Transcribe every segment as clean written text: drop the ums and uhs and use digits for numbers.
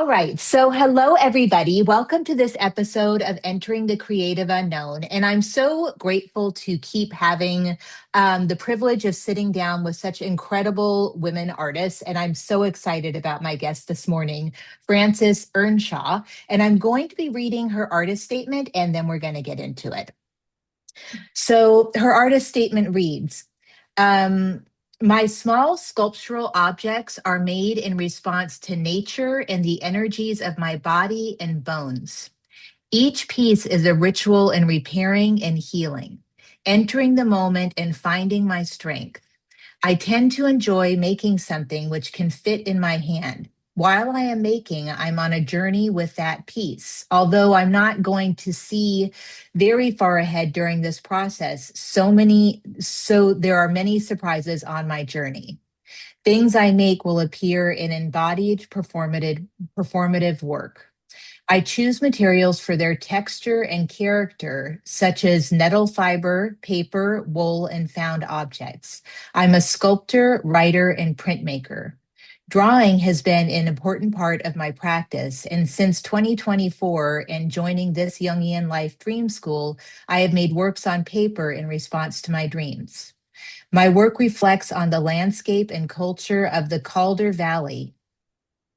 All right. So, hello, everybody. Welcome to this episode of Entering the Creative Unknown. And I'm so grateful to keep having the privilege of sitting down with such incredible women artists. And I'm so excited about my guest this morning, Frances Earnshaw. And I'm going to be reading her artist statement, and then we're going to get into it. So, her artist statement reads, my small sculptural objects are made in response to nature and the energies of my body and bones. Each piece is a ritual in repairing and healing, entering the moment and finding my strength. I tend to enjoy making something which can fit in my hand. While I am making, I'm on a journey with that piece. Although I'm not going to see very far ahead during this process, so there are many surprises on my journey. Things I make will appear in embodied performative work. I choose materials for their texture and character, such as nettle fiber, paper, wool, and found objects. I'm a sculptor, writer, and printmaker. Drawing has been an important part of my practice, and since 2024 and joining this Jungian Life Dream School, I have made works on paper in response to my dreams. My work reflects on the landscape and culture of the Calder Valley,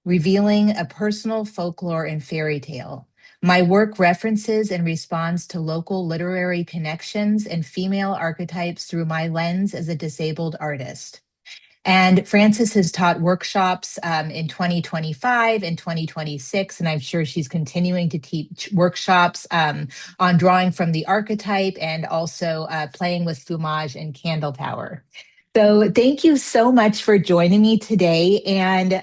revealing a personal folklore and fairy tale. My work references and responds to local literary connections and female archetypes through my lens as a disabled artist. And Frances has taught workshops in 2025 and 2026, and I'm sure she's continuing to teach workshops on drawing from the archetype and also playing with fumage and candle power. So thank you so much for joining me today. And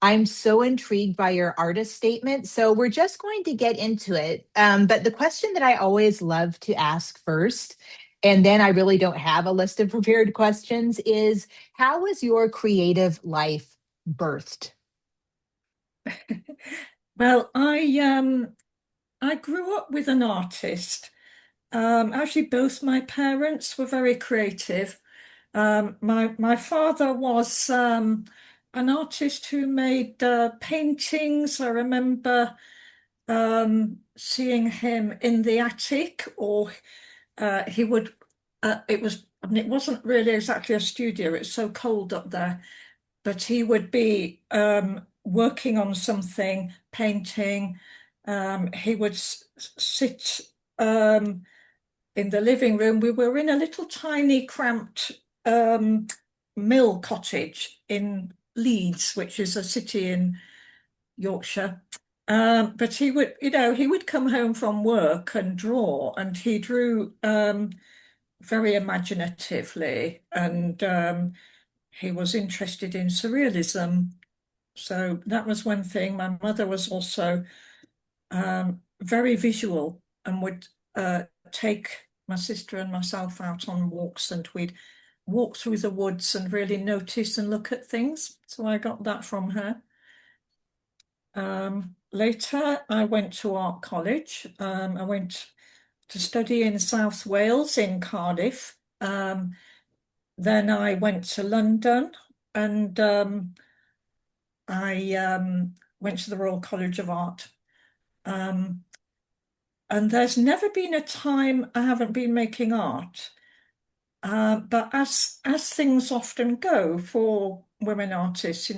I'm so intrigued by your artist statement. So we're just going to get into it. But the question that I always love to ask first, and then I really don't have a list of prepared questions, is how was your creative life birthed? Well, I grew up with an artist. Actually, both my parents were very creative. My father was an artist who made paintings. I remember seeing him in the attic, or he would. It was. I mean, it wasn't really exactly a studio. It's so cold up there, but he would be working on something, painting. He would sit in the living room. We were in a little tiny, cramped um, mill cottage in Leeds, which is a city in Yorkshire. But he would come home from work and draw, and he drew very imaginatively, and he was interested in surrealism. So that was one thing. My mother was also very visual and would take my sister and myself out on walks, and we'd walk through the woods and really notice and look at things. So I got that from her. Later, I went to art college. I went to study in South Wales in Cardiff. Then I went to London, and I went to the Royal College of Art. Um, and there's never been a time I haven't been making art. But as things often go for women artists,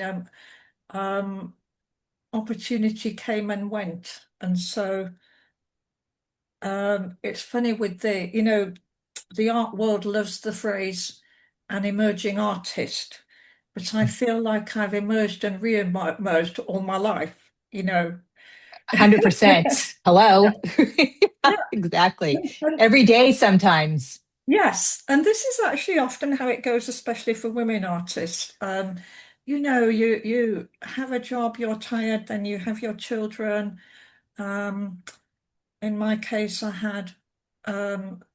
um, opportunity came and went. And so it's funny with the art world loves the phrase an emerging artist, but I feel like I've emerged and re-emerged all my life. 100%. Hello. Yeah. Exactly. And Every day, sometimes. yes, and this is actually often how it goes, especially for women artists. You have a job, you're tired, then you have your children. Um, in my case, I had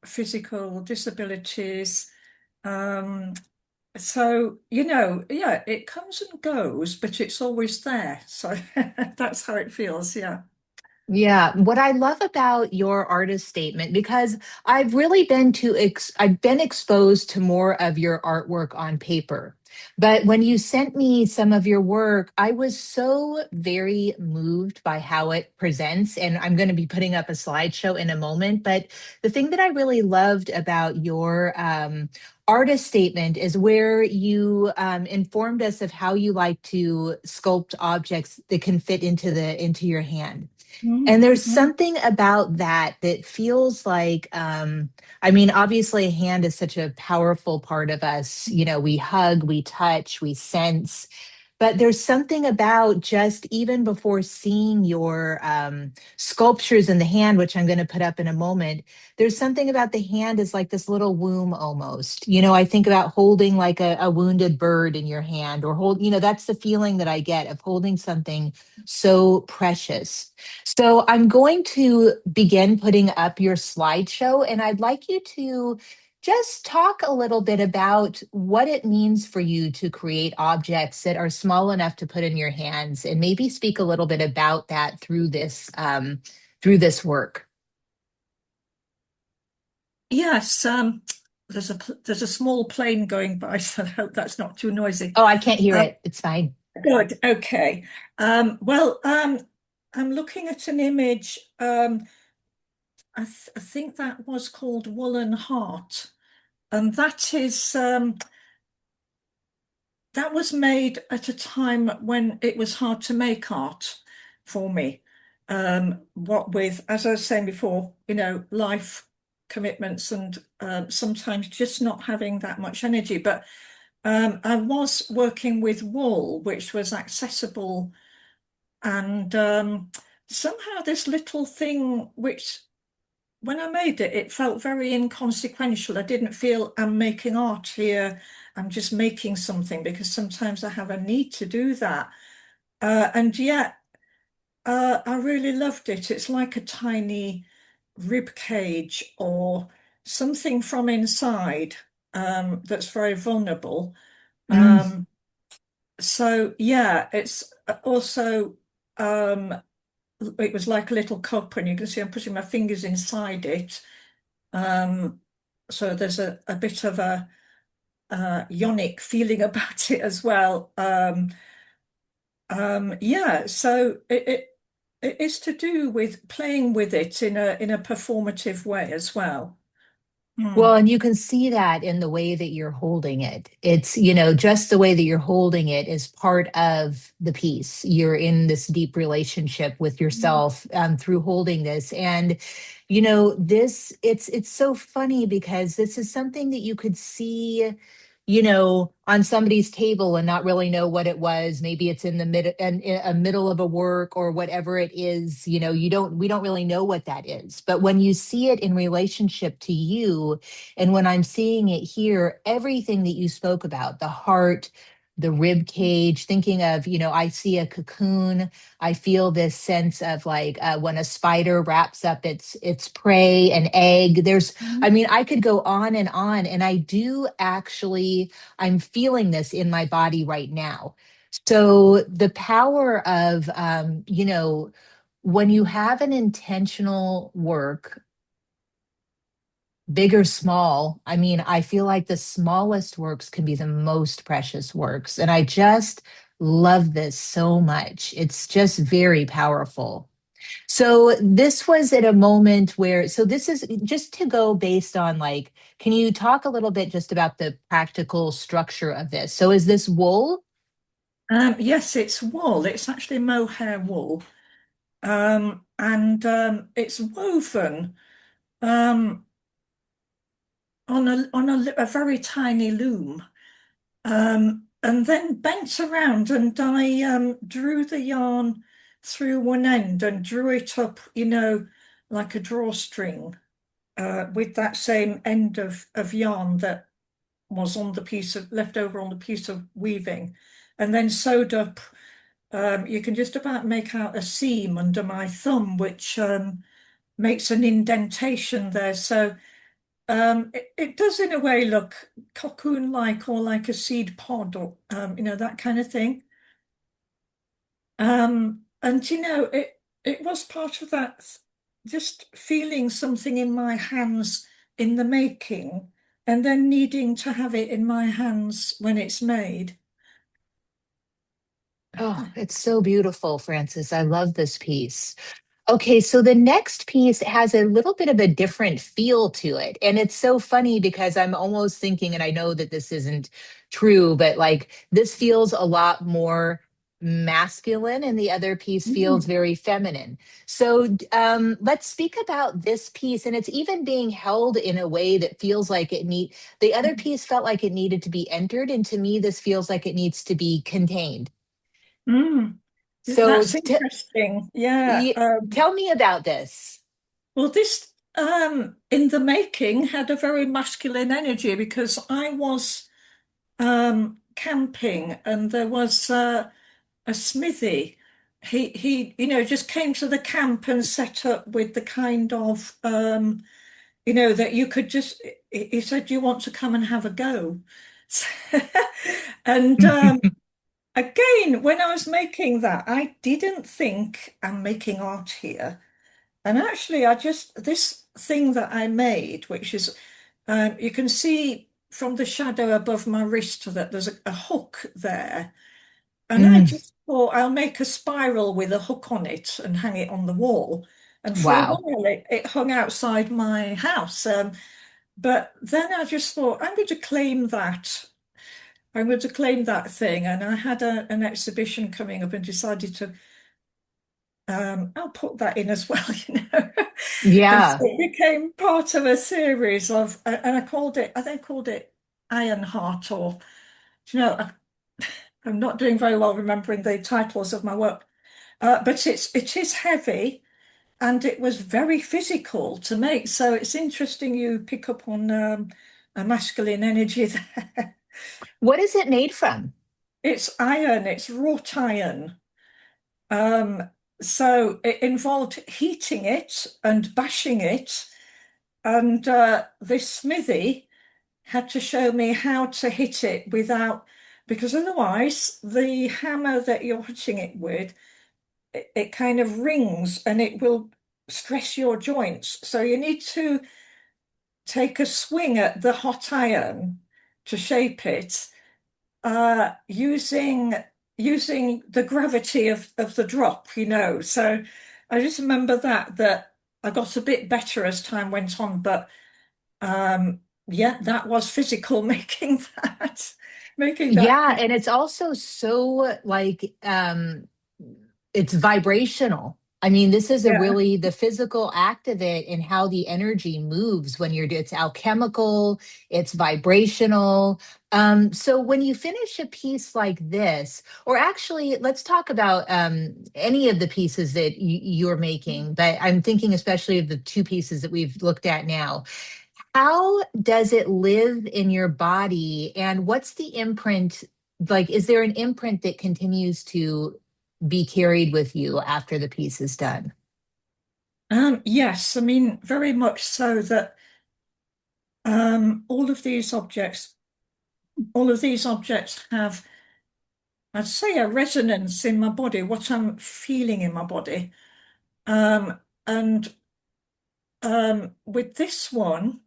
physical disabilities. Um, yeah, it comes and goes, but it's always there. So that's how it feels, yeah. Yeah, what I love about your artist statement, because I've been exposed to more of your artwork on paper. But when you sent me some of your work, I was so very moved by how it presents. And I'm going to be putting up a slideshow in a moment. But the thing that I really loved about your artist statement is where you informed us of how you like to sculpt objects that can fit into your hand. And there's Mm-hmm. something about that that feels like, I mean, obviously, a hand is such a powerful part of us. You know, we hug, we touch, we sense. But there's something about just even before seeing your sculptures in the hand, which I'm going to put up in a moment, there's something about the hand is like this little womb almost. You know, I think about holding like a wounded bird in your hand or that's the feeling that I get of holding something so precious. So I'm going to begin putting up your slideshow, and I'd like you to just talk a little bit about what it means for you to create objects that are small enough to put in your hands, and maybe speak a little bit about that through this work. Yes, there's a small plane going by, so I hope that's not too noisy. Oh, I can't hear Um, it. It's fine. Good. Okay. Well, I'm looking at an image. I think that was called Woolen Heart, and that was made at a time when it was hard to make art for me. What with, as I was saying before, life commitments and sometimes just not having that much energy. But I was working with wool, which was accessible, and somehow this little thing, which when I made it, it felt very inconsequential. I didn't feel I'm making art here. I'm just making something because sometimes I have a need to do that. And yet, I really loved it. It's like a tiny rib cage or something from inside that's very vulnerable. Mm. Um, so yeah, it's also um, it was like a little cup, and you can see I'm putting my fingers inside it. Um, so there's a bit of a yonic feeling about it as well. Yeah, so it is to do with playing with it in a performative way as well. Hmm. Well, and you can see that in the way that you're holding it. It's, just the way that you're holding it is part of the piece. You're in this deep relationship with yourself through holding this. And, it's so funny because this is something that you could see, on somebody's table and not really know what it was. Maybe it's in the middle of a work or whatever it is, we don't really know what that is. But when you see it in relationship to you, and when I'm seeing it here, everything that you spoke about, the heart, the rib cage, thinking of, I see a cocoon. I feel this sense of like when a spider wraps up its prey, an egg. I mean, I could go on, and I do actually, I'm feeling this in my body right now. So the power of, when you have an intentional work, big or small. I mean, I feel like the smallest works can be the most precious works. And I just love this so much. It's just very powerful. So this was at a moment where, so this is just to go based on like, can you talk a little bit just about the practical structure of this? So is this wool? Yes, it's wool. It's actually mohair wool, and it's woven um, on a very tiny loom. And then bent around, and I drew the yarn through one end and drew it up, like a drawstring, with that same end of yarn that was on the piece of left over on the piece of weaving, and then sewed up. You can just about make out a seam under my thumb, which makes an indentation there. So it does in a way look cocoon-like or like a seed pod or that kind of thing. And it. it was part of that, just feeling something in my hands in the making, and then needing to have it in my hands when it's made. Oh, it's so beautiful, Francis. I love this piece. Okay, so the next piece has a little bit of a different feel to it. And it's so funny because I'm almost thinking, and I know that this isn't true, but like this feels a lot more masculine and the other piece feels Mm. very feminine. So let's speak about this piece. And it's even being held in a way that feels like the other piece felt like it needed to be entered. And to me, this feels like it needs to be contained. Mm. So That's interesting. Yeah. y- tell me about this. Well, this in the making had a very masculine energy because I was camping and there was a smithy. He just came to the camp and set up with the kind of that you could just. He said, "Do you want to come and have a go?" And again, when I was making that, I didn't think I'm making art here. And actually, this thing that I made, which is, you can see from the shadow above my wrist that there's a hook there. And I Mm, just thought I'll make a spiral with a hook on it and hang it on the wall. And for a wow. while, it hung outside my house. But then I just thought, I'm going to claim that. I'm going to claim that thing. And I had an exhibition coming up and decided to I'll put that in as well, And so Yeah. it became part of a series of, and I think I called it Ironheart, or, I'm not doing very well remembering the titles of my work. But it is heavy and it was very physical to make. So it's interesting you pick up on a masculine energy there. What is it made from? It's iron, it's wrought iron. Um, so it involved heating it and bashing it. And this smithy had to show me how to hit it because otherwise the hammer that you're hitting it with, it kind of rings and it will stress your joints. So you need to take a swing at the hot iron to shape it, using the gravity of the drop. So I just remember that I got a bit better as time went on, but yeah, that was physical making that Yeah, piece. and it's also so like it's vibrational. I mean, this is a Yeah. really the physical act of it and how the energy moves when it's alchemical, it's vibrational. So when you finish a piece like this, or actually, let's talk about any of the pieces that you're making, but I'm thinking especially of the two pieces that we've looked at now. How does it live in your body? And what's the imprint? Like, is there an imprint that continues to be carried with you after the piece is done? Yes, I mean very much so that all of these objects have, I'd say, a resonance in my body, what I'm feeling in my body. And with this one,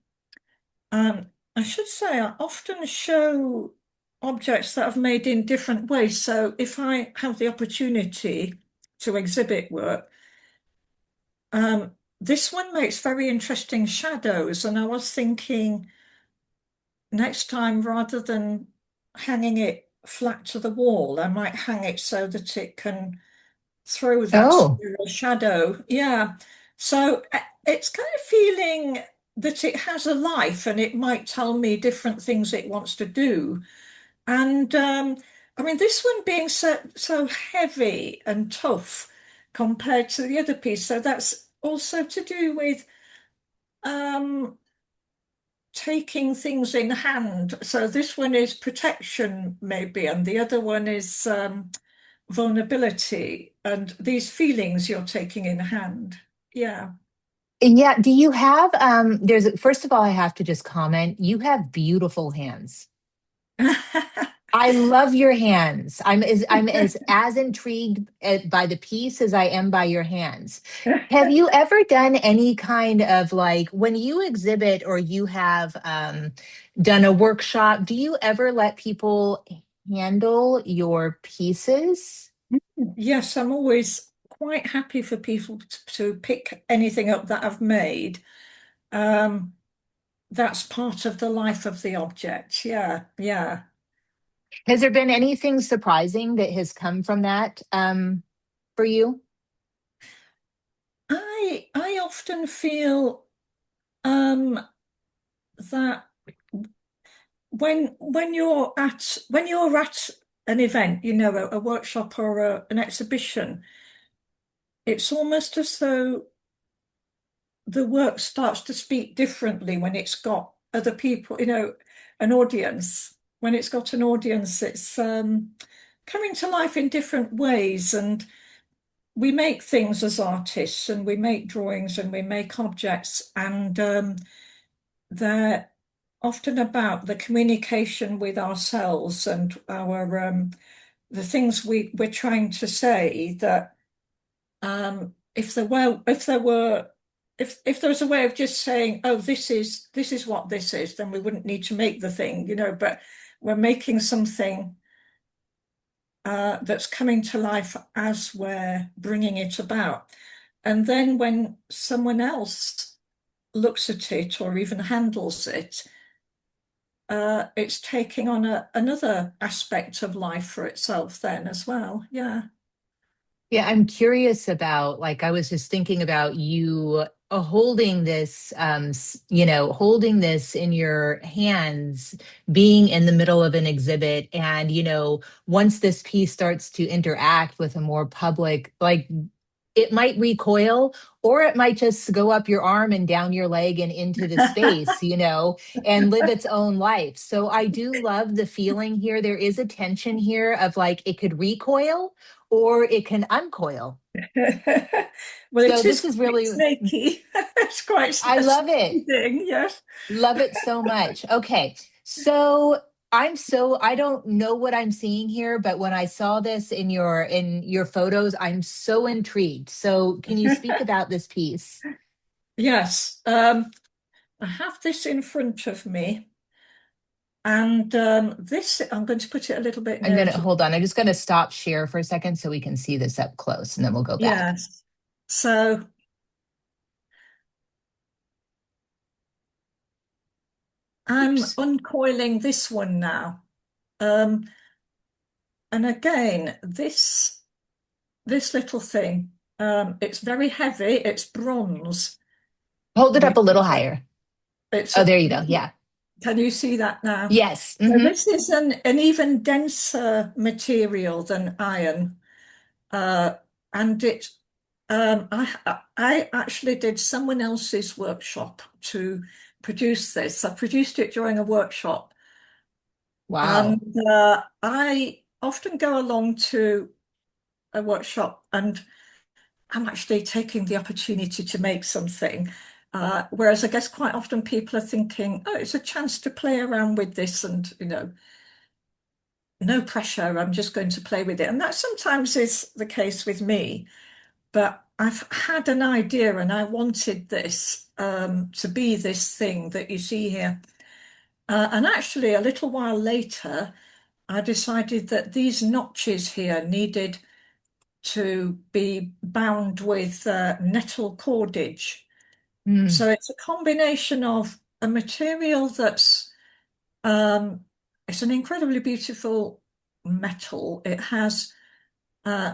I should say I often show objects that I've made in different ways. So if I have the opportunity to exhibit work, this one makes very interesting shadows. And I was thinking next time, rather than hanging it flat to the wall, I might hang it so that it can throw that Oh, spiral shadow. Yeah. So it's kind of feeling that it has a life and it might tell me different things it wants to do. And I mean, this one being so heavy and tough compared to the other piece. So that's also to do with um, taking things in hand. So this one is protection, maybe, and the other one is vulnerability and these feelings you're taking in hand. Yeah. yeah. Do you have, first of all, I have to just comment, you have beautiful hands. I love your hands. I'm as intrigued by the piece as I am by your hands. Have you ever done any kind of like when you exhibit or you have done a workshop, do you ever let people handle your pieces? Yes, I'm always quite happy for people to pick anything up that I've made. Um, that's part of the life of the object. Yeah, yeah. Has there been anything surprising that has come from that for you? I often feel um that when you're at an event, a workshop or an exhibition, it's almost as though the work starts to speak differently when it's got other people, an audience. When it's got an audience, it's coming to life in different ways. And we make things as artists, and we make drawings, and we make objects, and they're often about the communication with ourselves and our the things we're trying to say that if there was a way of just saying, oh, this is what this is, then we wouldn't need to make the thing, but we're making something that's coming to life as we're bringing it about. And then when someone else looks at it or even handles it, it's taking on another aspect of life for itself then as well. Yeah. Yeah, I'm curious about, like, I was just thinking about you holding this, holding this in your hands, being in the middle of an exhibit. And, once this piece starts to interact with a more public, like, it might recoil or it might just go up your arm and down your leg and into the space, and live its own life. So I do love the feeling here. There is a tension here of like it could recoil or it can uncoil. Well, So it is this is quite really, snaky. It's quite I a love snaky it. thing, yes. Love it so much. Okay. So I don't know what I'm seeing here, but when I saw this in your photos, I'm so intrigued. So can you speak about this piece? Yes. I have this in front of me, and this I'm going to put it a little bit I'm nearer gonna to. hold on. I'm just gonna stop share for a second so we can see this up close and then we'll go back. Yes. So I'm Oops. uncoiling this one now. Um, and again, this little thing, it's very heavy. It's bronze. Hold it up We, a little it's a, higher. it's Oh, a, there you go. Yeah. can you see that now? Yes. So Hmm. this is an even denser material than iron. Uh, and I actually did someone else's workshop to produce this. I produced it during a workshop, and Wow. I often go along to a workshop, and I'm actually taking the opportunity to make something. Whereas I guess quite often people are thinking, oh, it's a chance to play around with this, and no pressure. I'm just going to play with it, and that sometimes is the case with me. But I've had an idea and I wanted this to be this thing that you see here. And actually, a little while later, I decided that these notches here needed to be bound with nettle cordage. Mm. So it's a combination of a material um, it's an incredibly beautiful metal. It has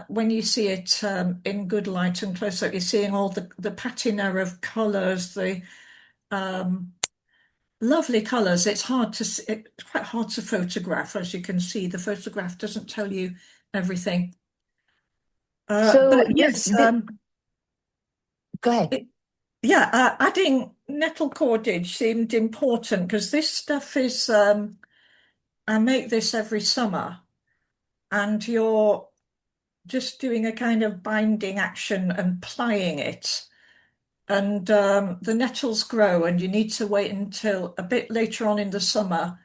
when you see it in good light and close up, you're seeing all the patina of colours, the um, lovely colours. It's quite hard to photograph, as you can see. The photograph doesn't tell you everything. But So yes, go ahead. it, yeah, adding nettle cordage seemed important because this stuff is, I make this every summer, and you're just doing a kind of binding action and plying it. And the nettles grow, and you need to wait until a bit later on in the summer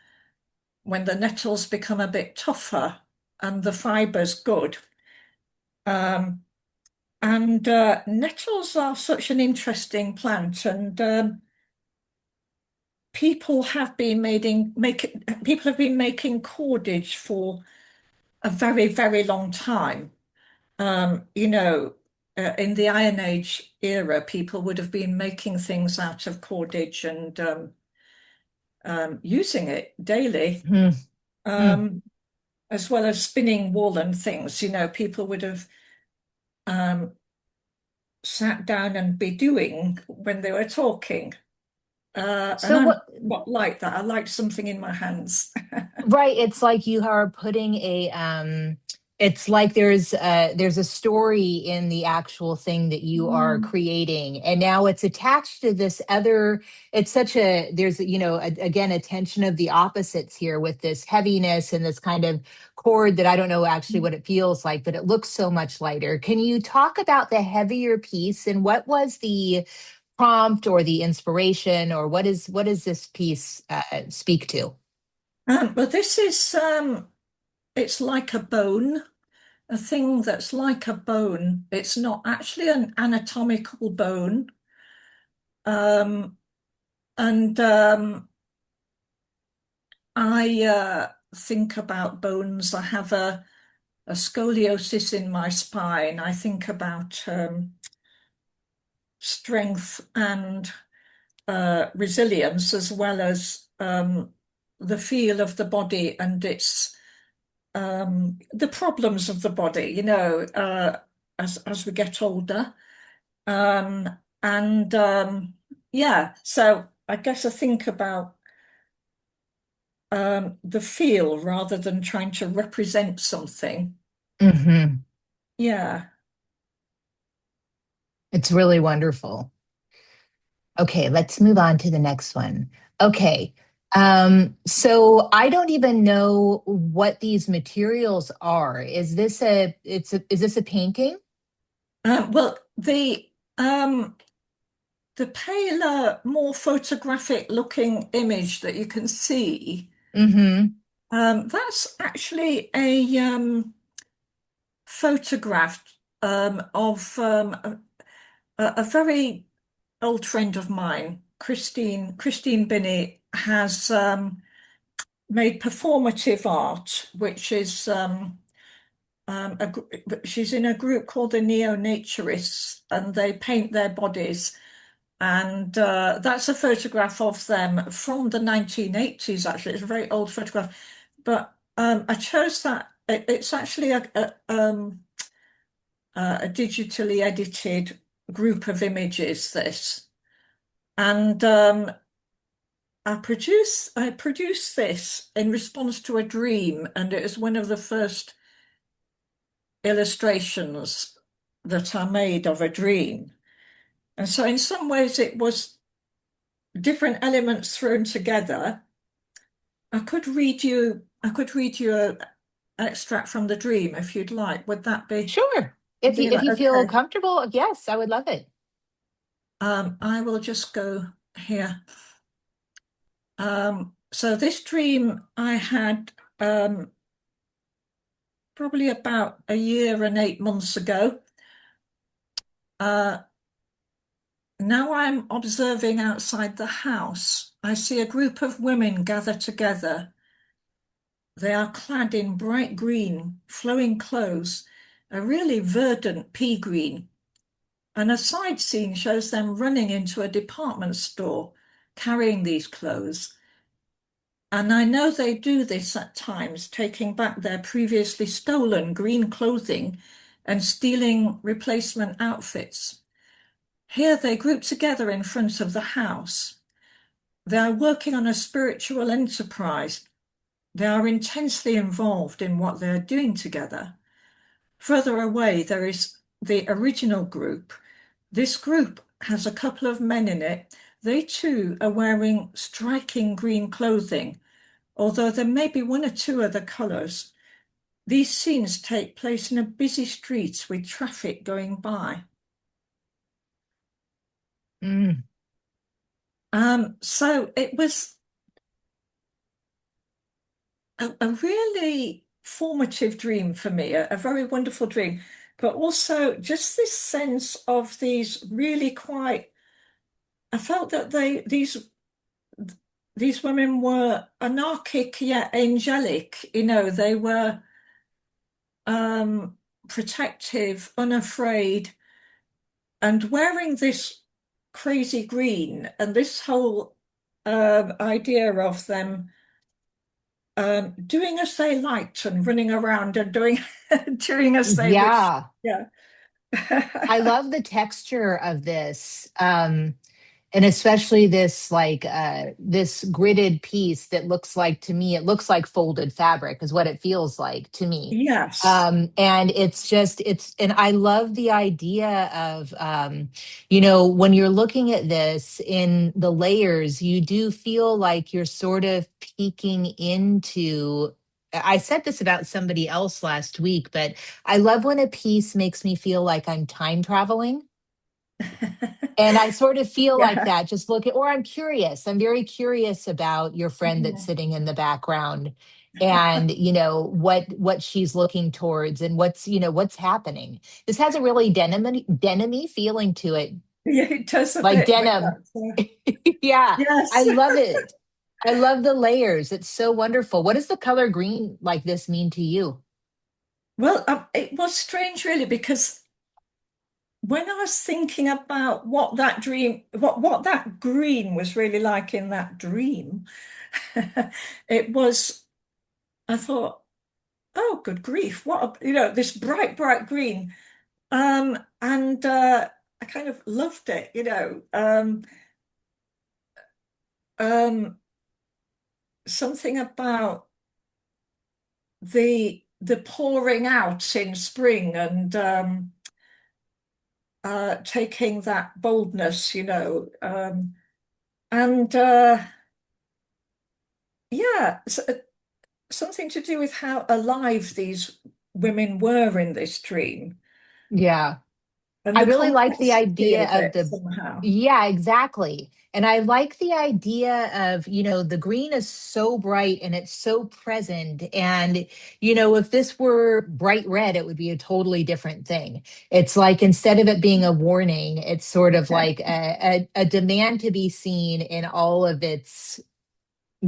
when the nettles become a bit tougher and the fiber's good. Um, and nettles are such an interesting plant, and people have been making cordage for a very, very long time. You know, in the Iron Age era, people would have been making things out of cordage and using it daily, Hmm. Hmm. um, as well as spinning wool and things. You know, people would have um, sat down and be doing when they were talking. And So I'm what? not like that. I like something in my hands. Right, it's like you are putting a it's like there's a story in the actual thing that you are Mm. creating, and now it's attached to this other. It's such a there's again a tension of the opposites here with this heaviness and this kind of cord that I don't know actually what it feels like, but it looks so much lighter. Can you talk about the heavier piece and what was the prompt or the inspiration, or what is this piece speak to? But this is it's like a bone, a thing that's like a bone. It's not actually an anatomical bone. Um, and I think about bones. I have a scoliosis in my spine. I think about strength and resilience, as well as the feel of the body and its the problems of the body, as we get older. Um, and yeah, so I guess I think about the feel rather than trying to represent something. Hmm. Yeah. It's really wonderful. Okay, let's move on to the next one. Okay. So I don't even know what these materials are. Is this a painting? Well, the paler, more photographic looking image that you can see, Mm-hmm. that's actually a photograph of a very old friend of mine, Christine Binney, has made performative art, which is she's in a group called the Neo-Naturists, and they paint their bodies. And that's a photograph of them from the 1980s, actually. It's a very old photograph. But I chose that. It's actually a digitally edited group of images, this. And I produced this in response to a dream, and it was one of the first illustrations that I made of a dream. And so in some ways it was different elements thrown together. I could read you an extract from the dream if you'd like. Would that Sure. If you be if like, you feel okay? comfortable, yes, I would love it. I will just go here. So this dream I had probably about a year and 8 months ago. Uh, Now I'm observing outside the house. I see a group of women gather together. They are clad in bright green, flowing clothes, a really verdant pea green. And a side scene shows them running into a department store carrying these clothes. And I know they do this at times, taking back their previously stolen green clothing and stealing replacement outfits. Here they group together in front of the house. They are working on a spiritual enterprise. They are intensely involved in what they are doing together. Further away, there is the original group. This group has a couple of men in it. They too are wearing striking green clothing, although there may be one or two other colours. These scenes take place in a busy street with traffic going by. Mm. So it was a really formative dream for me, a very wonderful dream, but also just this sense of these really quite, I felt that these women were anarchic yet angelic, they were um protective, unafraid, and wearing this crazy green and this whole idea of them doing as they liked and running around and doing doing as they wished. Yeah. Yeah. I love the texture of this. And especially this this gridded piece that looks like, to me, it looks like folded fabric is what it feels like to me. Yes. And it's just it's and I love the idea of when you're looking at this in the layers, you do feel like you're sort of peeking into. I said this about somebody else last week, but I love when a piece makes me feel like I'm time traveling. And I sort of feel like Yeah. that. Just look at, or I'm curious. I'm very curious about your friend that's Yeah. sitting in the background, and what she's looking towards, and what's happening. This has a really denim feeling to it, Yeah, it does a like bit with denim. that. So, Yeah, I yes. love it. I love the layers. It's so wonderful. What does the color green like this mean to you? Well, it was strange, really, because when I was thinking about what that green was really like in that dream, it was, I thought, oh, good grief, this bright, bright green. And I kind of loved it. Um, something about the pouring out in spring and taking that boldness, and yeah, something to do with how alive these women were in this dream Yeah. and I the really like the complexity idea of of it the, somehow. yeah, exactly. And I like the idea of, the green is so bright and it's so present. And, if this were bright red, it would be a totally different thing. It's like, instead of it being a warning, it's sort of like a demand to be seen in all of its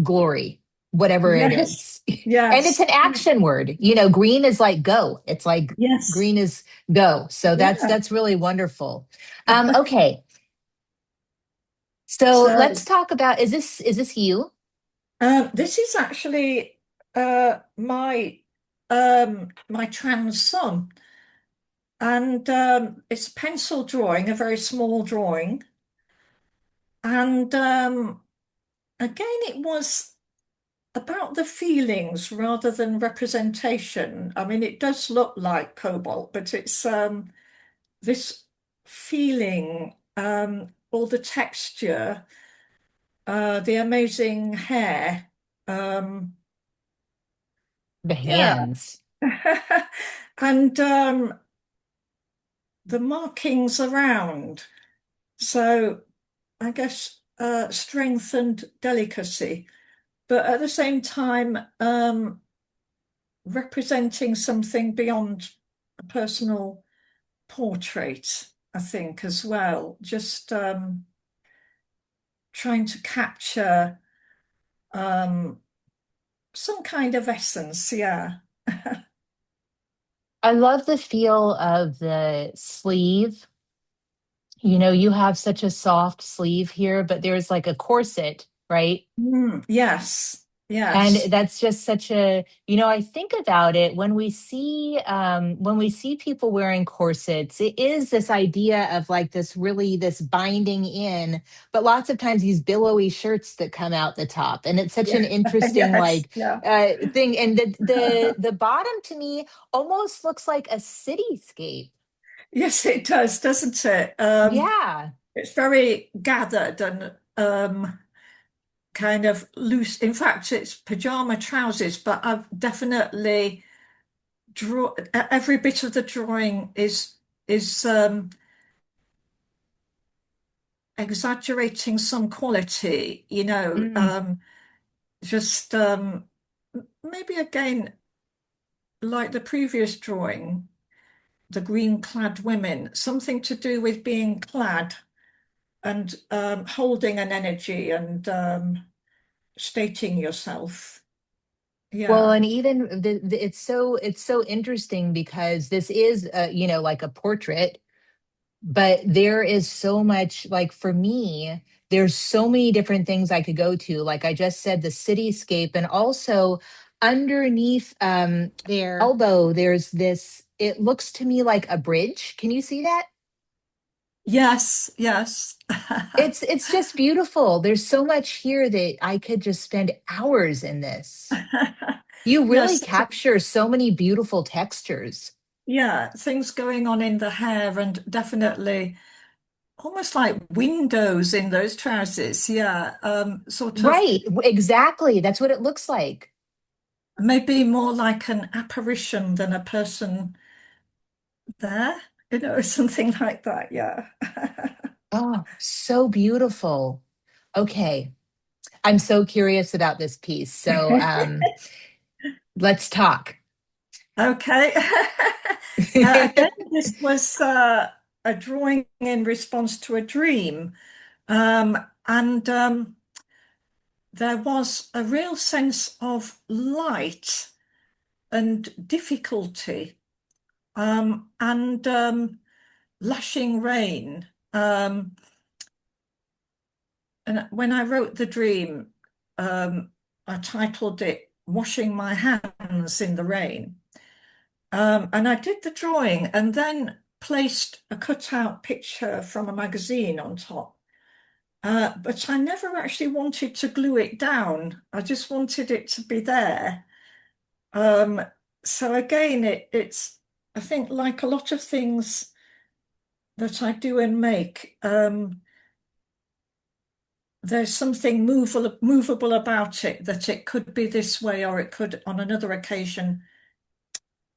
glory, whatever it Yes, is. And it's yes, an action word. Green is like go. It's like yes, green is go. So that's yeah. that's really wonderful. Okay. So let's So talk about, is this you? this is actually my trans son, and it's a pencil drawing, a very small drawing, and again, it was about the feelings rather than representation. I mean, it does look like cobalt, but it's this feeling, all the texture, the amazing hair. Um, The yeah. hands. And the markings around. So I guess strength and delicacy, but at the same time, representing something beyond a personal portrait, I think, as well. Just trying to capture um, some kind of essence, yeah. I love the feel of the sleeve. You have such a soft sleeve here, but there's like a corset, right? Yes, And yes, that's just such a, I think about it when we see people wearing corsets, it is this idea of like this binding in, but lots of times these billowy shirts that come out the top. And it's such yeah, an interesting yes, yeah. thing. And the bottom to me almost looks like a cityscape. Yes, it does, doesn't it? Yeah. It's very gathered and kind of loose. In fact, it's pajama trousers, but I've definitely draw every bit of the drawing is exaggerating some quality, Mm. just maybe again, like the previous drawing, the green clad women, something to do with being clad and holding an energy and stating yourself. Well, Yeah. and even it's so interesting because this is you know, like a portrait, but there is so much, like for me, there's so many different things I could go to. Like I just said, the cityscape, and also underneath their elbow, there's this, it looks to me like a bridge. Can you see that? Yes, yes. It's just beautiful. There's so much here that I could just spend hours in this. You really Yes, capture so many beautiful textures. yeah, things going on in the hair and definitely almost like windows in those trousers. Yeah, sort of Right, exactly. That's what it looks like. maybe more like an apparition than a person there, something like that. Yeah. Oh, so beautiful. Okay, I'm so curious about this piece. So let's talk. Okay. Again, this was a drawing in response to a dream. Um, and there was a real sense of light and difficulty and lashing rain. And when I wrote the dream, I titled it Washing My Hands in the Rain. And I did the drawing and then placed a cutout picture from a magazine on top. But I never actually wanted to glue it down. I just wanted it to be there. Um, so again, it's, I think, like a lot of things that I do and make, there's something movable about it, that it could be this way or it could, on another occasion,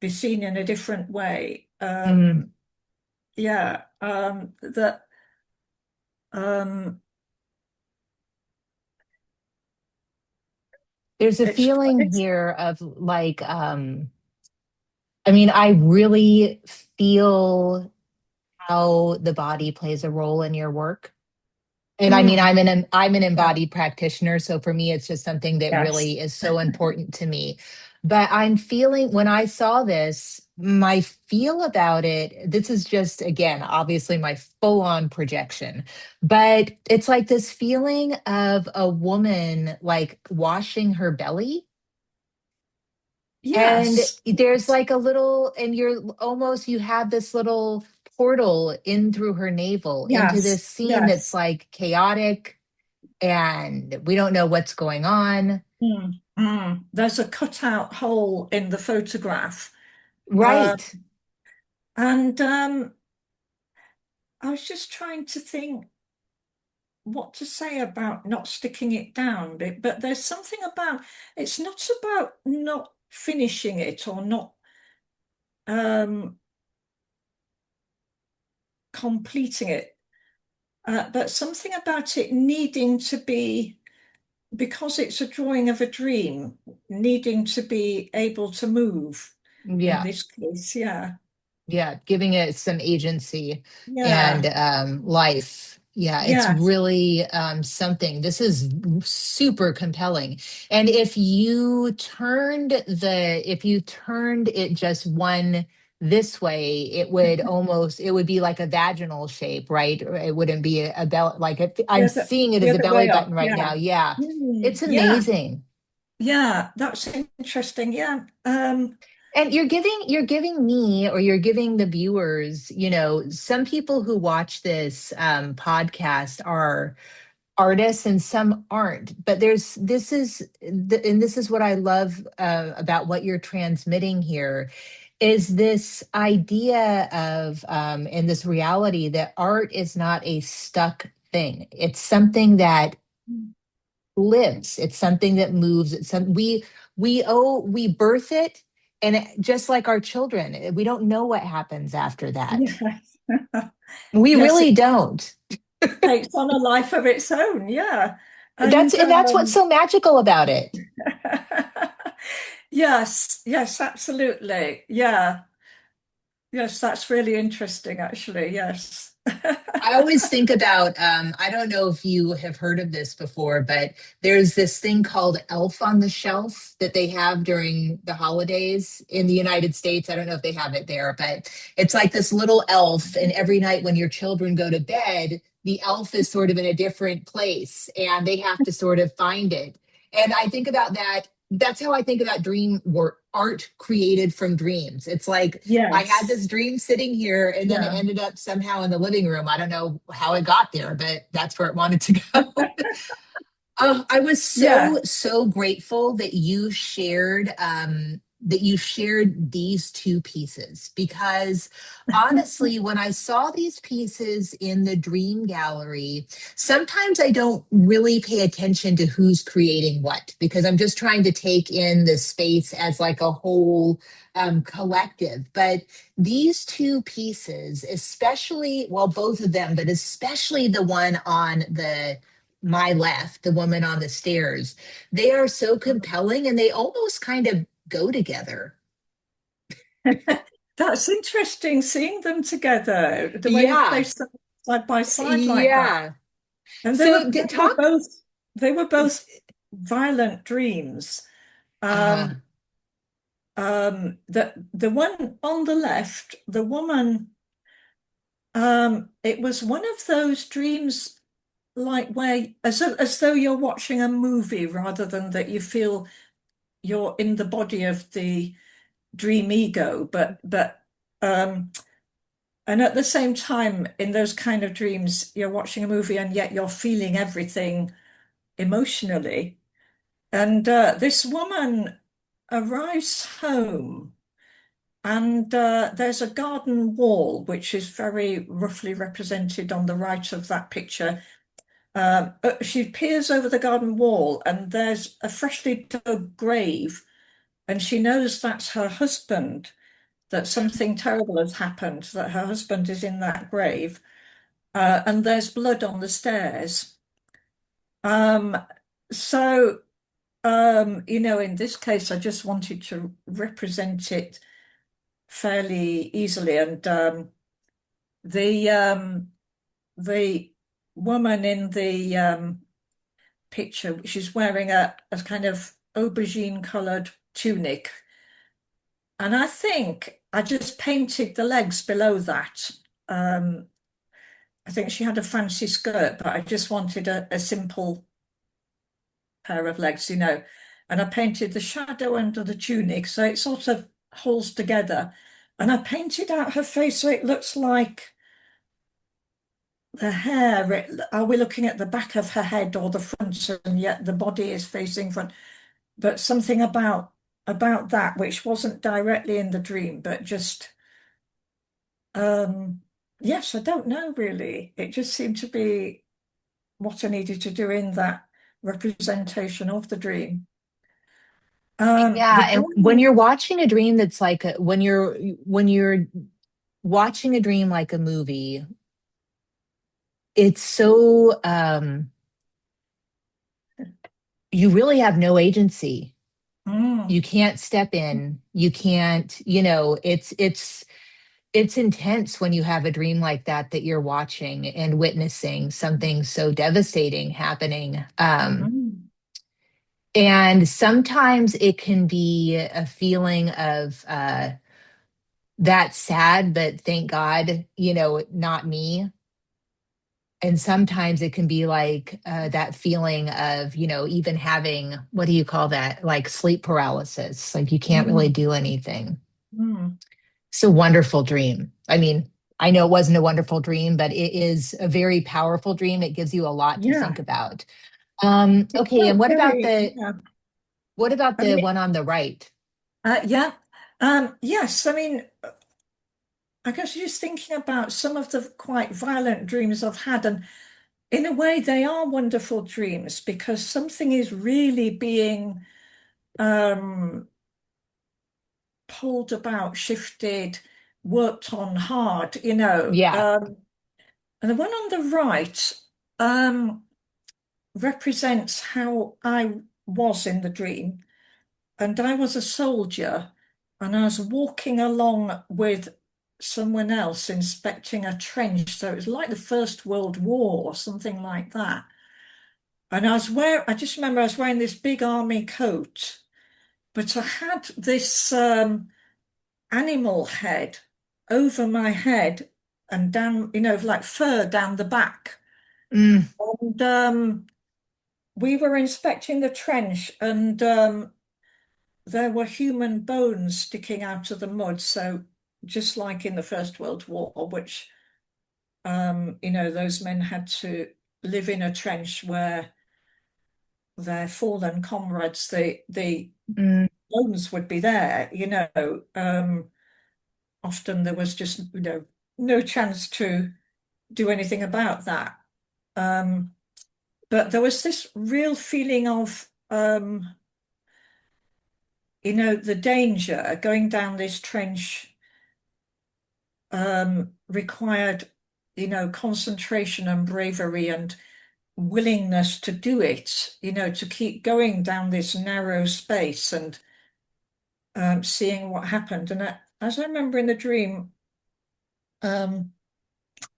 be seen in a different way. Mm. Yeah, that um, There's a it's feeling it's here of like, I mean, I really feel how the body plays a role in your work. And I mean, mm, I'm an yeah, embodied practitioner, so for me, it's just something that yes. really is so important to me. But I'm feeling, when I saw this, my feel about it, this is just, again, obviously my full-on projection, but it's like this feeling of a woman like washing her belly. And Yes, there's like a little, and you're almost, you have this little portal in through her navel into yes, this scene that's yes. like chaotic, and we don't know what's going on. Mm, mm. There's a cutout hole in the photograph. Uh, Right. and I was just trying to think what to say about not sticking it down, but there's something about, it's not about not finishing it or not um, completing it, but something about it needing to be, because it's a drawing of a dream, needing to be able to move in Yeah. this case. Yeah. Yeah, giving it some agency and Yeah. life. Yeah, it's Yes. really something. This is super compelling. And if you turned it just one this way, it would be like a vaginal shape, right? Or it wouldn't be a belly. Like I'm seeing it The as a other belly way button up. right now. Yeah. Yeah, Mm, it's yeah. amazing. Yeah. That's interesting. Yeah. And you're giving me, or you're giving the viewers, you know, some people who watch this podcast are artists and some aren't. But and this is what I love about what you're transmitting here, is this idea of and this reality that art is not a stuck thing. It's something that lives. It's something that moves. We birth it, and just like our children, we don't know what happens after that. Yes. We Yes, it really don't. takes on a life of its own. Yeah. That's And what's so magical about it. Yes, yes, absolutely. Yeah. Yes, that's really interesting, actually. Yes. I always think about, I don't know if you have heard of this before, but there's this thing called Elf on the Shelf that they have during the holidays in the United States. I don't know if they have it there, but it's like this little elf. And every night when your children go to bed, the elf is sort of in a different place and they have to sort of find it. And I think about that. That's how I think about dream work, art created from dreams. It's like, I had Yes. this dream sitting here and then it Yeah. ended up somehow in the living room. I don't know how it got there, but that's where it wanted to go. I was Yeah. so grateful that you shared these two pieces because honestly, when I saw these pieces in the dream gallery, sometimes I don't really pay attention to who's creating what because I'm just trying to take in the space as like a whole collective. But these two pieces, especially, well, both of them, but especially the one on the my left, the woman on the stairs, they are so compelling and they almost kind of go together. That's interesting seeing them together, the way you've Yeah. placed them side by side like that. Yeah. And So talk. they were both violent dreams. Uh, Um, the one on the left, the woman, it was one of those dreams like where as though you're watching a movie rather than that you feel you're in the body of the dream ego, but and at the same time, in those kind of dreams, you're watching a movie and yet you're feeling everything emotionally. And this woman arrives home, and there's a garden wall, which is very roughly represented on the right of that picture. She peers over the garden wall, and there's a freshly dug grave, and she knows that's her husband, that something terrible has happened, that her husband is in that grave, and there's blood on the stairs. Um, so, in this case, I just wanted to represent it fairly easily, and the um, the woman in the picture, she's wearing a kind of aubergine colored tunic. And I think I just painted the legs below that. Um, I think she had a fancy skirt, but I just wanted a simple pair of legs. And I painted the shadow under the tunic so it sort of holds together. And I painted out her face so it looks like the hair. Are we looking at the back of her head or the front, and yet the body is facing front? But something about that which wasn't directly in the dream, but just yes, I don't know really. It just seemed to be what I needed to do in that representation of the dream. The yeah, and when drawing, you're watching a dream that's like when you're watching a dream like a movie, it's so you really have no agency. mm, You can't step in. You can't, it's intense when you have a dream like that you're watching and witnessing something so devastating happening. mm, And sometimes it can be a feeling of that's sad, but thank God, not me. And sometimes it can be like that feeling of, even having, what do you call that? Like sleep paralysis, like you can't really mm, do anything. mm. It's a wonderful dream. I mean, I know it wasn't a wonderful dream, but it is a very powerful dream. It gives you a lot to think Yeah, about. it Okay, and felt very, yeah. what about I the mean, one on the right? yeah. Yes, I mean, I guess just thinking about some of the quite violent dreams I've had, and in a way, they are wonderful dreams because something is really being um, pulled about, shifted, worked on hard. Yeah. And the one on the right um, represents how I was in the dream. and I was a soldier, and I was walking along with someone else inspecting a trench. So it was like the First World War or something like that. And I just remember I was wearing this big army coat, but I had this animal head over my head and down, like fur down the back. Mm, And we were inspecting the trench, and there were human bones sticking out of the mud. So just like in the First World War, which those men had to live in a trench where their fallen comrades, the mm, bones would be there. Often there was just no chance to do anything about that. Um, but there was this real feeling of the danger going down this trench required, concentration and bravery and willingness to do it, to keep going down this narrow space and seeing what happened. And as I remember in the dream, um,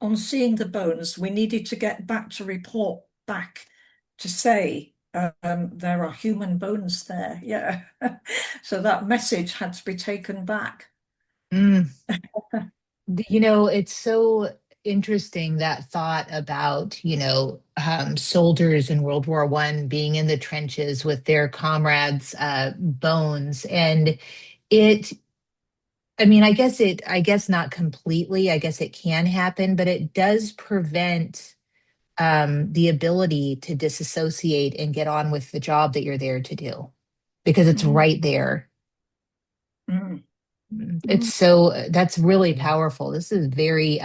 on seeing the bones, we needed to get back to report back to say there are human bones there. Yeah. So that message had to be taken back. mm. It's so interesting that thought about, soldiers in World War I being in the trenches with their comrades' bones. And it, I guess not completely, I guess it can happen, but it does prevent the ability to disassociate and get on with the job that you're there to do because it's Mm, right there. mm, It's mm. so that's really powerful. This is a very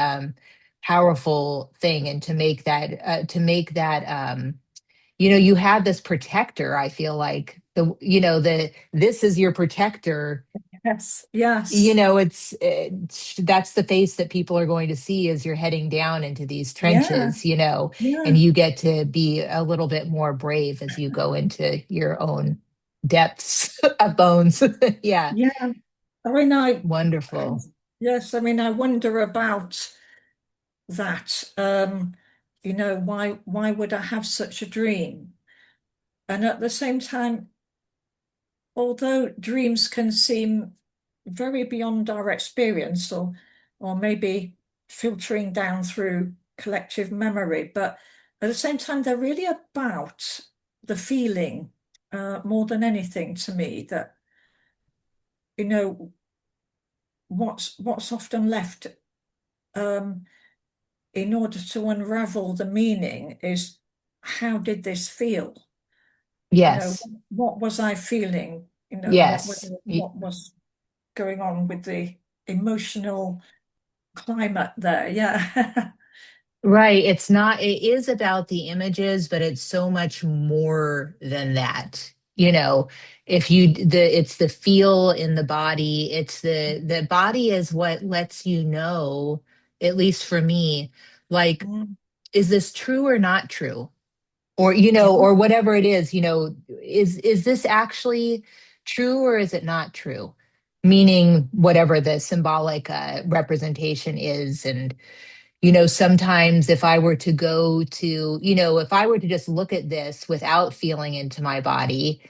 powerful thing, and to make that you have this protector. I feel like the this is your protector. Yes, yes. That's the face that people are going to see as you're heading down into these Yeah, trenches, and yeah, you get to be a little bit more brave as you go into your own depths of bones. Yeah, yeah. I mean, wonderful. yes, I mean, I wonder about that. Why would I have such a dream? And at the same time, although dreams can seem very beyond our experience, or maybe filtering down through collective memory, but at the same time, they're really about the feeling more than anything to me that, you know, what's often left um, in order to unravel the meaning is how did this feel? Yes. What was I feeling? Yes. What was going on with the emotional climate there? Yeah. Right. It is about the images, but it's so much more than that. If it's the feel in the body, the body is what lets you know, at least for me, like, Mm, is this true or not true? yeah. Or whatever it is, is this actually true or is it not true? Meaning whatever the symbolic representation is. And sometimes if I were to if I were to just look at this without feeling into my body,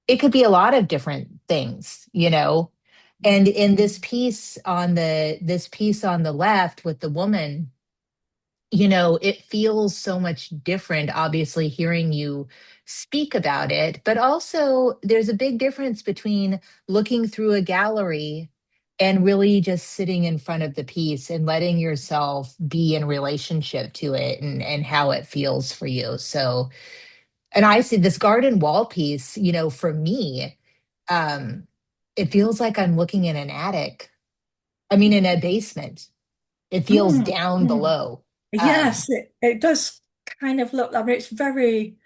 it could be a lot of different things. And Mm, in this piece on the left with the woman, it feels so much different, obviously, hearing you speak about it. But also, there's a big difference between looking through a gallery and really just sitting in front of the piece and letting yourself be in relationship to it and how it feels for you. So, and I see this garden wall piece, for me, um, it feels like I'm looking in an attic. I mean, in a basement. It feels mm, down mm. below. Um, Yes, it does kind of look, I mean, it's very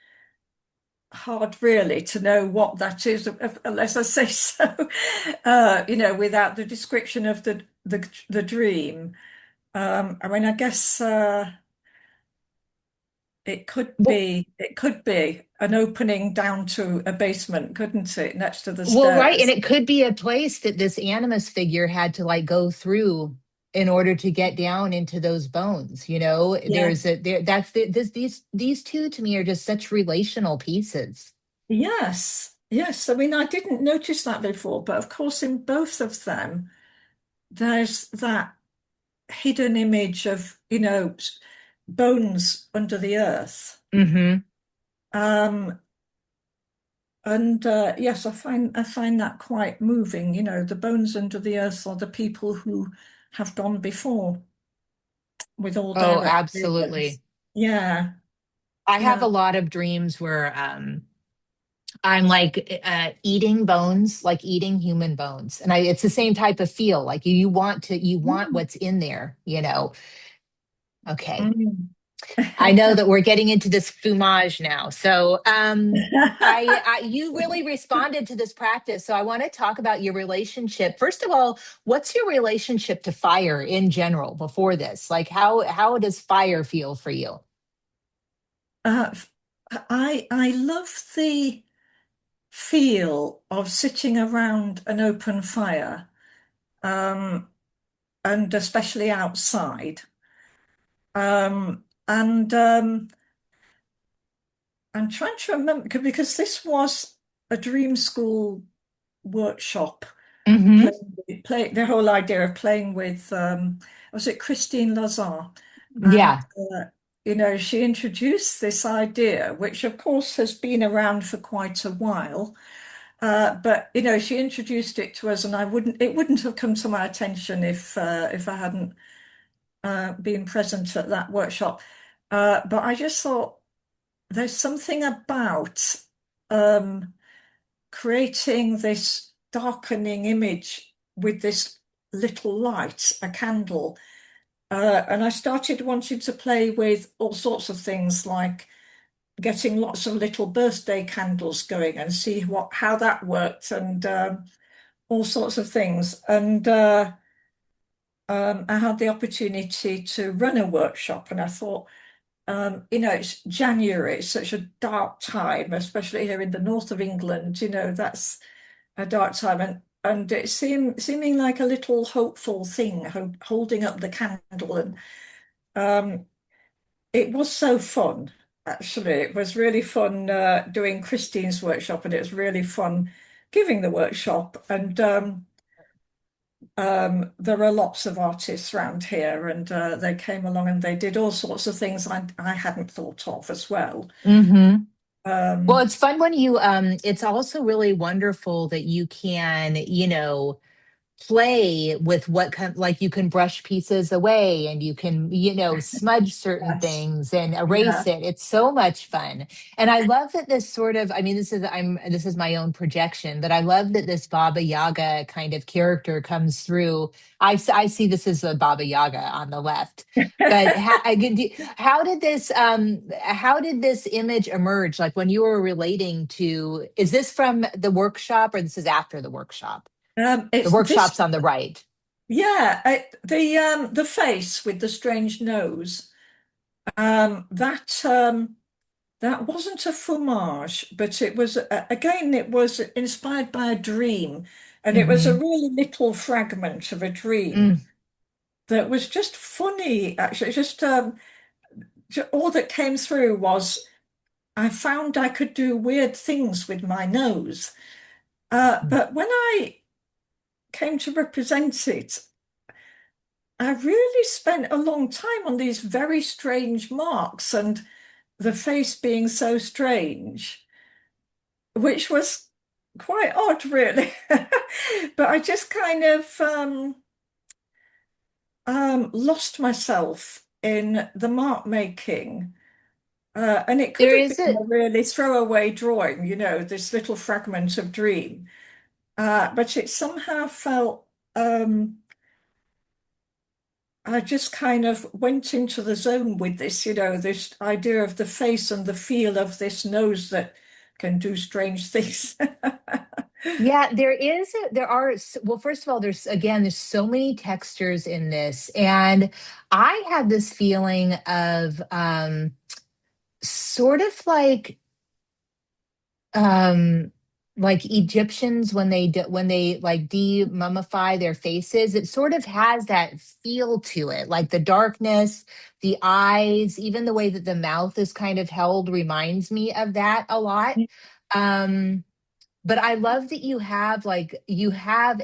hard really to know what that is unless I say so. Without the description of the dream. I mean, I guess Well, it could be an opening down to a basement, couldn't it, next to the well, right. And stairs? it could be a place that this animus figure had to like go through in order to get down into those bones. Yeah. These two to me are just such relational pieces. Yes. Yes. I mean, I didn't notice that before, but of course, in both of them, there's that hidden image of, bones under the earth. Hmm. Um, and yes, I find that quite moving. The bones under the earth are the people who have gone before with all Oh, their experience. absolutely. Yeah, I have yeah. a lot of dreams where I'm like eating bones, like eating human bones. And it's the same type of feel. Like you want Mm. what's in there. Okay. Mm. I know that we're getting into this fumage now. So you really responded to this practice. So I want to talk about your relationship. First of all, what's your relationship to fire in general before this? Like how does fire feel for you? Uh, I love the feel of sitting around an open fire, um, and especially outside. And I'm trying to remember because this was a dream school workshop. Hmm. The whole idea of playing with was it Christine Lazar? And Yeah. she introduced this idea, which of course has been around for quite a while. But she introduced it to us, and it wouldn't have come to my attention if I hadn't been present at that workshop. But I just thought there's something about um, creating this darkening image with this little light, a candle. And I started wanting to play with all sorts of things like getting lots of little birthday candles going and see how that worked and all sorts of things. And I had the opportunity to run a workshop, and I thought, it's January, it's such a dark time, especially here in the north of England. That's a dark time, and it seeming like a little hopeful thing, holding up the candle, and um, it was so fun. Actually, it was really fun doing Christine's workshop, and it was really fun giving the workshop. And there are lots of artists around here, and they came along and they did all sorts of things I hadn't thought of as well. Hmm. Well, Um, it's fun when it's also really wonderful that you can, play with what kind, like you can brush pieces away and you can smudge certain yes, things and yeah. erase it. It's so much fun. And I love that this sort of, I mean, this is my own projection, but I love that this Baba Yaga kind of character comes through. I see this as a Baba Yaga on the left. But how did this image emerge, like when you were relating to, is this from the workshop or this is after the workshop? The It's this, workshop's on the right. yeah, the face with the strange nose. That wasn't a fromage, but it was again, it was inspired by a dream, and it was a Hmm. really little fragment of a dream Mm. that was just funny. Actually, just all that came through was I found I could do weird things with my nose. But when I came to represent it, I really spent a long time on these very strange marks and the face being so strange, which was quite odd, really. But I just kind of lost myself in the mark making. And it could There have is been a a really throwaway drawing, this little fragment of dream. But it somehow felt I just kind of went into the zone with this, this idea of the face and the feel of this nose that can do strange things. Yeah, there are, well, first of all, there's so many textures in this. And I had this feeling of sort of um like Egyptians when when they like de-mummify their faces. It sort of has that feel to it, like the darkness, the eyes, even the way that the mouth is kind of held reminds me of that a lot. um but I love that you have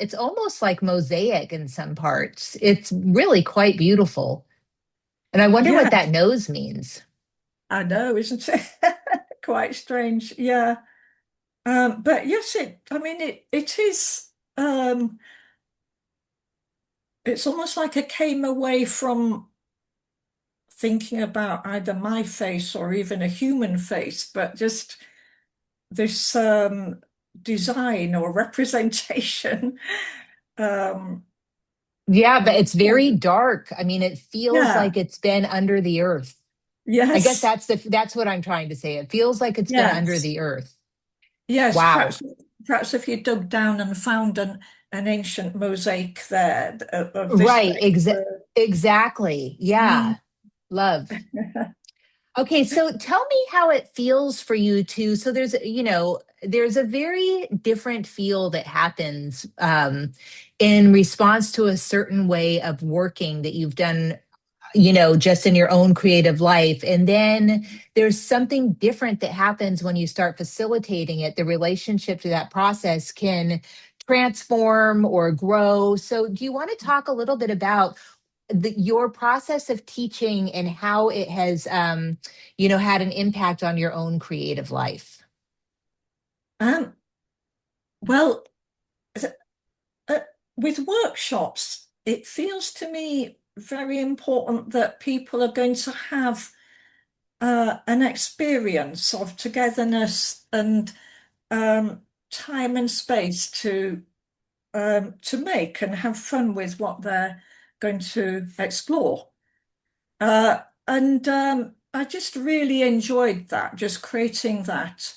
it's almost like mosaic in some parts. It's really quite beautiful, and I wonder what Yeah, that nose means. I know, isn't it? Quite strange. Yeah. But yes, I mean, it is, it's almost like I came away from thinking about either my face or even a human face, but just this, design or representation. Um, Yeah, but of- it's very dark. I mean, it feels yeah. like it's been under the earth. I guess Yes. that's what I'm trying to say. It feels like it's been under Yes. the earth. Yes. Wow. Perhaps if you dug down and found an ancient mosaic there of this Right. face. Exactly. Mm. Yeah. Love. Okay, so tell me how it feels for you to. So there's a very different feel that happens in response to a certain way of working that you've done, just in your own creative life. And then there's something different that happens when you start facilitating it. The relationship to that process can transform or grow. So, do you want to talk a little bit about your process of teaching and how it has, had an impact on your own creative life? Um, well, th- uh, with workshops, it feels to me very important that people are going to have an experience of togetherness and um, time and space to make and have fun with what they're going to explore. And I just really enjoyed that, just creating that,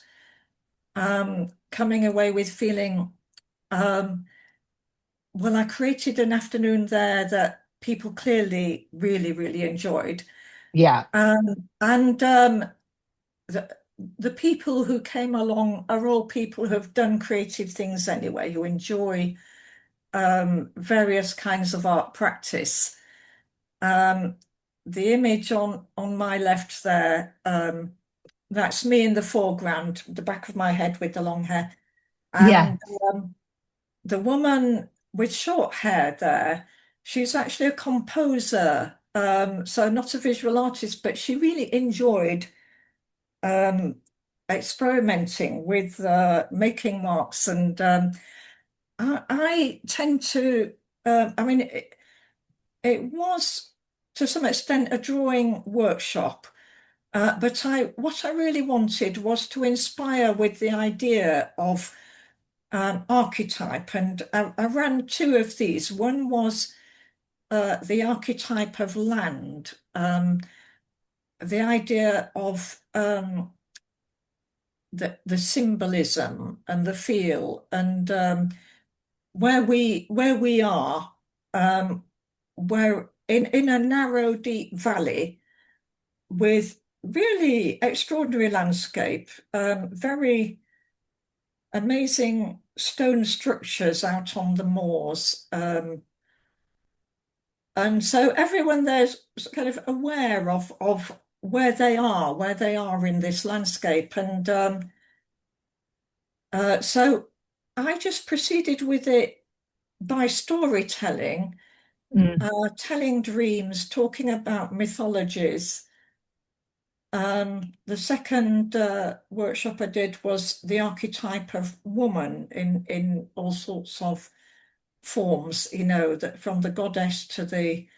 coming away with feeling, um, well, I created an afternoon there that people clearly really, really enjoyed. Yeah. And the, the people who came along are all people who have done creative things anyway, who enjoy various kinds of art practice. Um, the image on my left there, that's me in the foreground, the back of my head with the long hair, Yeah. and the woman with short hair there, she's actually a composer, so not a visual artist, but she really enjoyed um, experimenting with making marks, and I tend to, I mean, it was to some extent a drawing workshop. But what I really wanted was to inspire with the idea of archetype, and I ran two of these. One was the archetype of land, the idea of the symbolism and the feel, and where we are, where in a narrow, deep valley with really extraordinary landscape, very amazing stone structures out on the moors. And so everyone there's kind of aware of where they are in this landscape. And so I just proceeded with it by storytelling, Mm. telling dreams, talking about mythologies. The second workshop I did was the archetype of woman in all sorts of forms, that from the goddess to the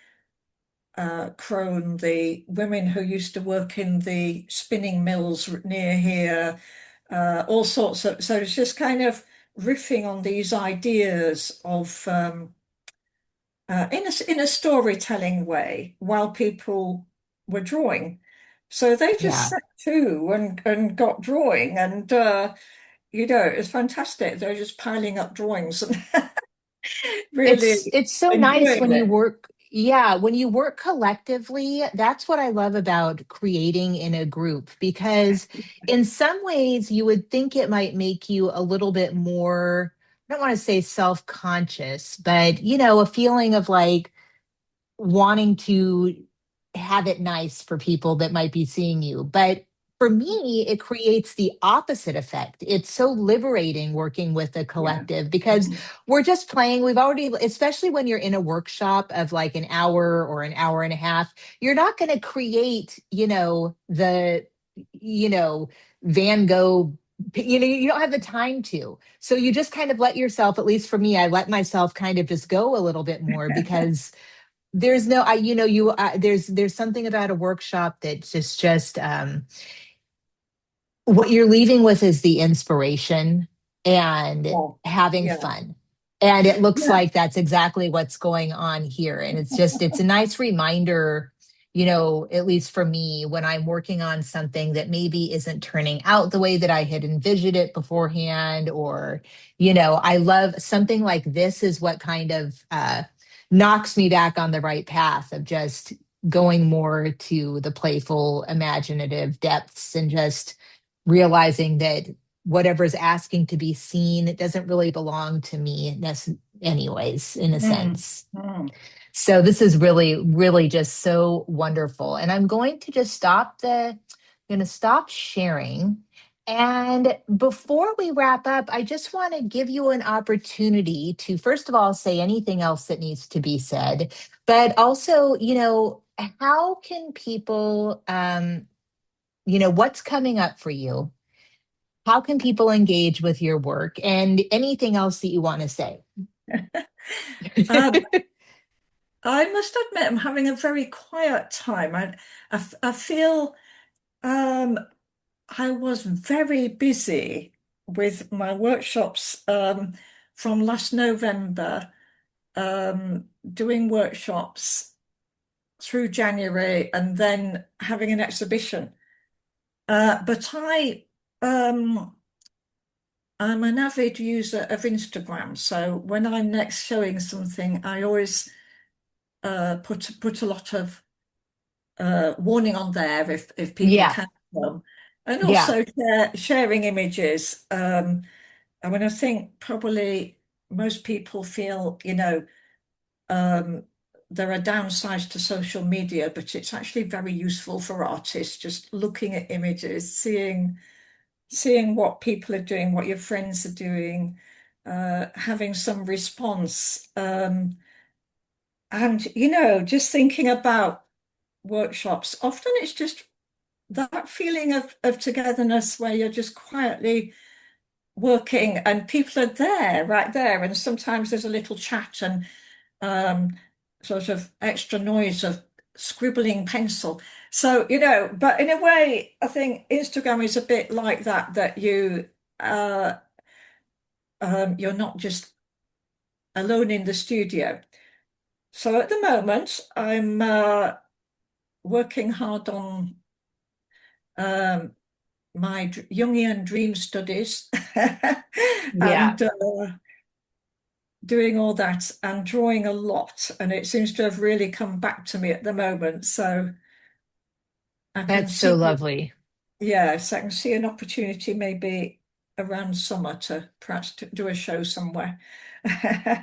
crone, the women who used to work in the spinning mills near here, all sorts of. So it's just kind of riffing on these ideas of in a storytelling way while people were drawing. So they just Yeah. sat to and got drawing, and it was fantastic. They're just piling up drawings and It's really it's so nice enjoying when you it. work. Yeah, when you work collectively, that's what I love about creating in a group, because in some ways you would think it might make you a little bit more, I don't want to say self-conscious, but a feeling of like, wanting to have it nice for people that might be seeing you. But for me, it creates the opposite effect. It's so liberating working with a Yeah. collective because Mhm. we're just playing. We've already, especially when you're in a workshop of like an hour or an hour and a half, you're not going to create, you know, Van Gogh. You don't have the time to. So you just kind of let yourself, at least for me, I let myself kind of just go a little bit more because there's no I you know you there's something about a workshop that just what you're leaving with is the inspiration and Yeah. having Yeah. fun. And it looks Yeah. like that's exactly what's going on here. And it's a nice reminder, at least for me, when I'm working on something that maybe isn't turning out the way that I had envisioned it beforehand, or, I love something like this is what kind of knocks me back on the right path of just going more to the playful, imaginative depths and just realizing that whatever's asking to be seen, it doesn't really belong to me anyways, in a Mm. sense. Mm. So this is really, really just so wonderful. And I'm going to just going to stop sharing. And before we wrap up, I just want to give you an opportunity to, first of all, say anything else that needs to be said, but also, how can people, what's coming up for you? How can people engage with your work and anything else that you want to say? Um, I must admit, I'm having a very quiet time. I feel um, I was very busy with my workshops from last November, doing workshops through January and then having an exhibition. But um, I'm an avid user of Instagram, so when I'm next showing something, I always put a lot of warning on there if people Yeah, can come, and yeah, also sharing images. I mean, I think probably most people feel, um, there are downsides to social media, but it's actually very useful for artists just looking at images, seeing what people are doing, what your friends are doing, having some response. And, just thinking about workshops, often it's just that feeling of togetherness where you're just quietly working and people are there, right there. And sometimes there's a little chat and um, sort of extra noise of scribbling pencil. So, but in a way, I think Instagram is a bit like that, that uh, you're not just alone in the studio. So at the moment, I'm working hard on um, my Jungian dream studies yeah. and doing all that and drawing a lot. And it seems to have really come back to me at the moment. So I can That's so see, lovely. yes, I can see an opportunity maybe around summer to perhaps to do a show somewhere.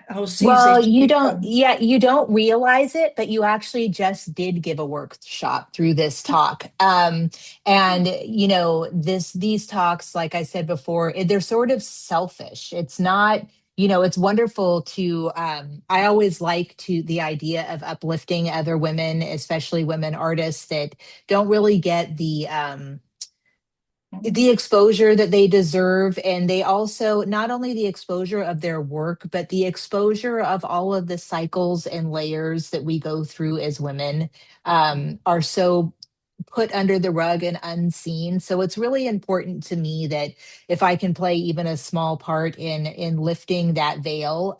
I'll seize Well, it if it comes. you don't realize it, but you actually just did give a workshop through this talk. And these talks, like I said before, they're sort of selfish. It's not, it's wonderful to, I always like to the idea of uplifting other women, especially women artists that don't really get the exposure that they deserve. And they also, not only the exposure of their work, but the exposure of all of the cycles and layers that we go through as women, are so put under the rug and unseen. So it's really important to me that if I can play even a small part in lifting that veil,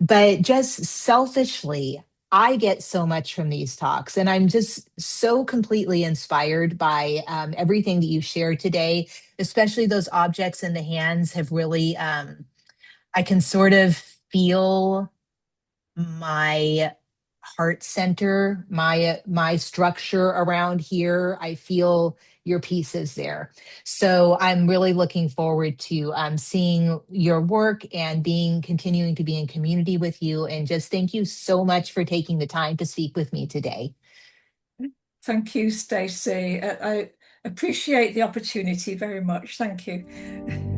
but just selfishly, I get so much from these talks, and I'm just so completely inspired by everything that you shared today, especially those objects in the hands have really, I can sort of feel my heart center, my structure around here. I feel your pieces there. So I'm really looking forward to seeing your work and being continuing to be in community with you. And just thank you so much for taking the time to speak with me today. Thank you, Stacey. I appreciate the opportunity very much. Thank you.